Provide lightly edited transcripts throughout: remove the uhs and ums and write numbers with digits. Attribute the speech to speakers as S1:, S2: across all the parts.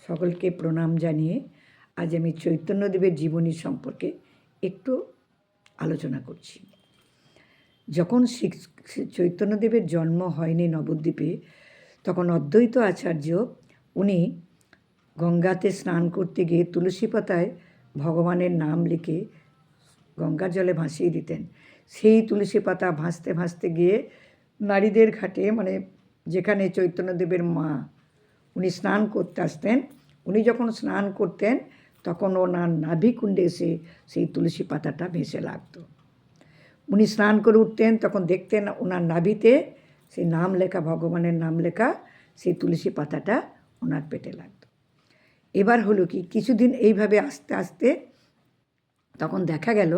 S1: সকলকে প্রণাম জানিয়ে আজ আমি চৈতন্যদেবের জীবনী সম্পর্কে একটু আলোচনা করছি। যখন চৈতন্যদেবের জন্ম হয়নি নবদ্বীপে, তখন অদ্বৈত আচার্য উনি গঙ্গাতে স্নান করতে গিয়ে তুলসী পাতায় ভগবানের নাম লিখে গঙ্গার জলে ভাসিয়ে দিতেন। সেই তুলসী পাতা ভাসতে ভাসতে গিয়ে নারীদের ঘাটে, মানে যেখানে চৈতন্যদেবের মা উনি স্নান করতে আসতেন, উনি যখন স্নান করতেন তখন ওনার নাভিকুণ্ডে এসে সেই তুলসী পাতাটা ভেসে লাগতো। উনি স্নান করে উঠতেন, তখন দেখতেন ওনার নাভিতে সেই নাম লেখা, ভগবানের নাম লেখা সেই তুলসী পাতাটা ওনার পেটে লাগতো। এবার হলো কি, কিছুদিন এইভাবে আস্তে আস্তে তখন দেখা গেল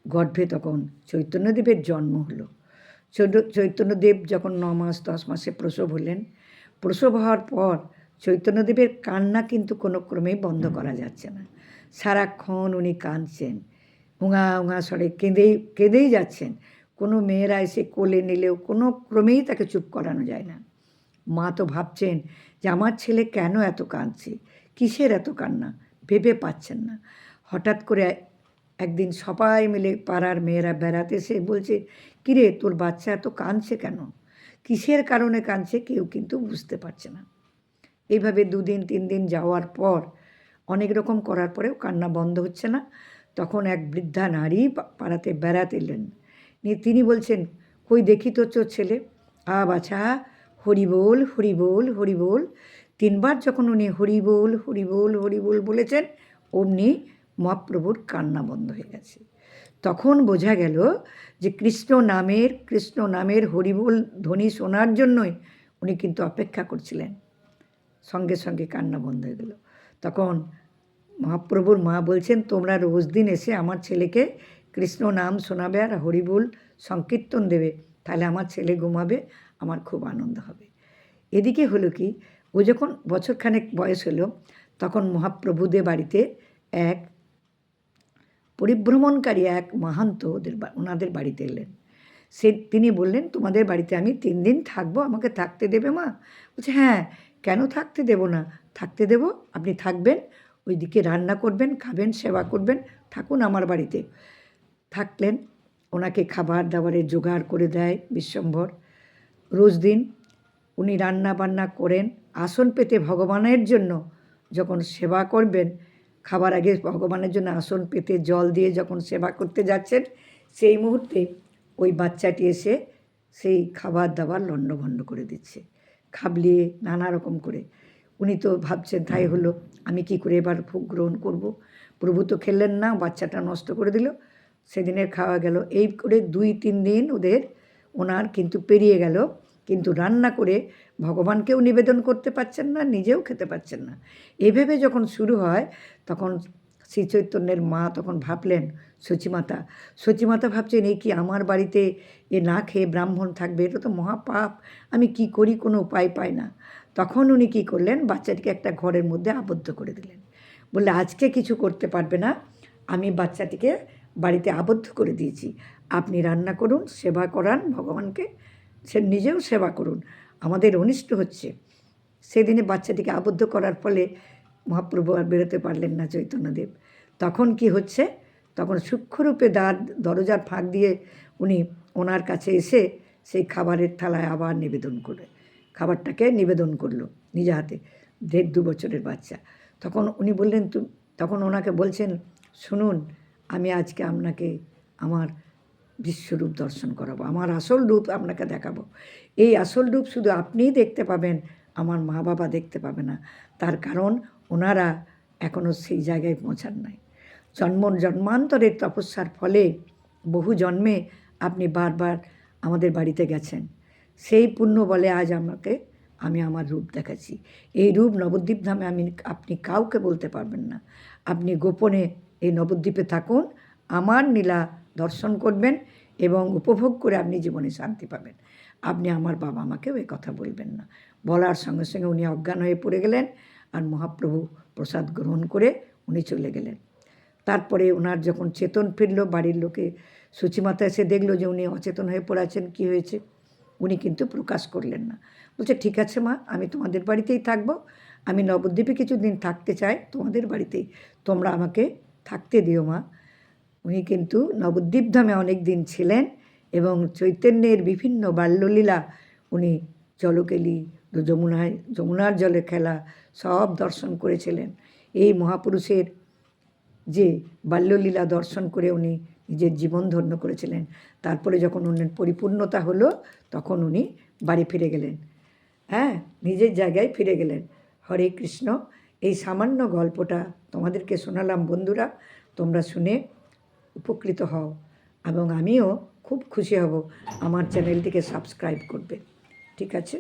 S1: গর্ভে তখন চৈতন্যদেবের জন্ম হলো। চৈতন্যদেব যখন 9 মাস 10 মাসে প্রসব হলেন, প্রসব হওয়ার পর চৈতন্যদেবের কান্না কিন্তু কোনো ক্রমেই বন্ধ করা যাচ্ছে না। সারাক্ষণ উনি কাঁদছেন, উঙা উঙা স্বরে কেঁদেই যাচ্ছেন। কোনো মেয়েরা এসে কোলে নিলেও কোনো ক্রমেই তাকে চুপ করানো যায় না। মা তো ভাবছেন যে আমার ছেলে কেন এত কাঁদছে, কিসের এত কান্না, ভেবে পাচ্ছেন না। হঠাৎ করে একদিন সবাই মিলে পাড়ার মেয়েরা বেড়াতে এসে বলছে, কিরে তোর বাচ্চা এত কাঁদছে কেন, কিসের কারণে কাঁদছে কেউ কিন্তু বুঝতে পারছে না। এইভাবে 2 দিন 3 দিন যাওয়ার পর অনেক রকম করার পরেও কান্না বন্ধ হচ্ছে না। তখন এক বৃদ্ধা নারী পাড়াতে বেড়াতে এলেন, নিয়ে তিনি বলছেন, কই দেখি তো তোর ছেলে। বাছা, হরি বল হরি বল হরি বল। 3 বার যখন উনি হরি বল হরি বল হরি বল বলেছেন, অমনি মহাপ্রভুর কান্না বন্ধ হয়ে গেছে। তখন বোঝা গেল যে কৃষ্ণ নামের হরিবোল ধ্বনি শোনার জন্যই উনি কিন্তু অপেক্ষা করছিলেন। সঙ্গে সঙ্গে কান্না বন্ধ হয়ে গেল। তখন মহাপ্রভুর মা বলছেন, তোমরা রোজ দিন এসে আমার ছেলেকে কৃষ্ণ নাম শোনাবে আর হরিবোল সংকীর্তন দেবে, তাহলে আমার ছেলে ঘুমাবে, আমার খুব আনন্দ হবে। এদিকে হলো কি, ও যখন বছরখানেক বয়স হলো, তখন মহাপ্রভুদের বাড়িতে এক পরিভ্রমণকারী এক মাহান্ত ওনাদের বাড়িতে এলেন। তিনি বললেন, তোমাদের বাড়িতে আমি 3 দিন থাকবো, আমাকে থাকতে দেবে মা? বলছে, হ্যাঁ, কেন থাকতে দেব না, থাকতে দেব, আপনি থাকবেন, ওইদিকে রান্না করবেন, খাবেন, সেবা করবেন, থাকুন আমার বাড়িতে। থাকলেন, ওনাকে খাবার দাবারের জোগাড় করে দেয় বিশ্বম্ভর। রোজ দিন উনি রান্না বান্না করেন, আসন পেতে ভগবানের জন্য যখন সেবা করবেন, খাবার আগে ভগবানের জন্য আসন পেতে জল দিয়ে যখন সেবা করতে যাচ্ছেন, সেই মুহূর্তে ওই বাচ্চাটি এসে সেই খাবার দাবার লণ্ডভণ্ড করে দিচ্ছে, খাবলিয়ে নানা রকম করে। উনি তো ভাবছেন, তাই হলো, আমি কি করে এবার ভোগ গ্রহণ করব? প্রভু তো খেললেন না, বাচ্চাটা নষ্ট করে দিল। সেদিনের খাওয়া গেল। এই করে 2-3 দিন ওনার কিন্তু পেরিয়ে গেল, কিন্তু রান্না করে ভগবানকেও নিবেদন করতে পারছেন না, নিজেও খেতে পারছেন না। এভাবে যখন শুরু হয়, তখন শ্রী চৈতন্যের মা তখন ভাবলেন, সচিমাতা ভাবছেন, এই কি আমার বাড়িতে এ না খেয়ে ব্রাহ্মণ থাকবে, এটা তো মহাপাপ, আমি কি করি, কোনো উপায় পাই না। তখন উনি কী করলেন, বাচ্চাটিকে একটা ঘরের মধ্যে আবদ্ধ করে দিলেন। বললে, আজকে কিছু করতে পারবে না, আমি বাচ্চাটিকে বাড়িতে আবদ্ধ করে দিয়েছি, আপনি রান্না করুন, সেবা করান ভগবানকে, সে নিজেও সেবা করুন, আমাদের অনিষ্ট হচ্ছে। সেদিনে বাচ্চাটিকে আবদ্ধ করার ফলে মহাপ্রভু আর বেরোতে পারলেন না চৈতন্যদেব। তখন কি হচ্ছে, তখন সূক্ষ্মরূপে দরজার ফাঁক দিয়ে উনি ওনার কাছে এসে সেই খাবারের থালায় আবার খাবারটাকে নিবেদন করলো নিজে হাতে। 1.5-2 বছরের বাচ্চা। তখন উনি বললেন, তখন ওনাকে বলছেন, শুনুন, আমি আজকে আপনাকে আমার বিশ্বরূপ দর্শন করাবো, আমার আসল রূপ আপনাকে দেখাবো। এই আসল রূপ শুধু আপনিই দেখতে পাবেন, আমার মা বাবা দেখতে পাবে না। তার কারণ ওনারা এখনও সেই জায়গায় পৌঁছান নাই। জন্মান্তরের তপস্যার ফলে বহু জন্মে আপনি বারবার আমাদের বাড়িতে গেছেন, সেই পুণ্য বলে আজ আমি আমার রূপ দেখাচ্ছি। এই রূপ নবদ্বীপ ধামে আপনি কাউকে বলতে পারবেন না। আপনি গোপনে এই নবদ্বীপে থাকুন, আমার লীলা দর্শন করবেন এবং উপভোগ করে আপনি জীবনে শান্তি পাবেন। আপনি আমার বাবা মাকেও এই কথা বলবেন না। বলার সঙ্গে সঙ্গে উনি অজ্ঞান হয়ে পড়ে গেলেন, আর মহাপ্রভু প্রসাদ গ্রহণ করে উনি চলে গেলেন। তারপরে ওনার যখন চেতন ফিরল, বাড়ির লোকে সচিমাতা এসে দেখলো যে উনি অচেতন হয়ে পড়ে আছেন, কী হয়েছে। উনি কিন্তু প্রকাশ করলেন না। বলছে, ঠিক আছে মা, আমি তোমাদের বাড়িতেই থাকবো, আমি নবদ্বীপে কিছুদিন থাকতে চাই তোমাদের বাড়িতেই, তোমরা আমাকে থাকতে দিও মা। উনি কিন্তু নবদ্বীপ ধামে অনেক দিন ছিলেন এবং চৈতন্যের বিভিন্ন বাল্যলীলা উনি জলকেলি, যমুনার জলে খেলা সব দর্শন করেছিলেন। এই মহাপুরুষের যে বাল্যলীলা দর্শন করে উনি নিজের জীবন ধন্য করেছিলেন। তারপরে যখন উনার পরিপূর্ণতা হলো তখন উনি বাড়ি ফিরে গেলেন, হ্যাঁ, নিজের জায়গায় ফিরে গেলেন। হরে কৃষ্ণ। এই সামান্য গল্পটা তোমাদেরকে শোনালাম বন্ধুরা, তোমরা শুনে উপকৃত হও এবং আমিও খুব খুশি হব আমার চ্যানেলটিকে সাবস্ক্রাইব করবে। ঠিক আছে।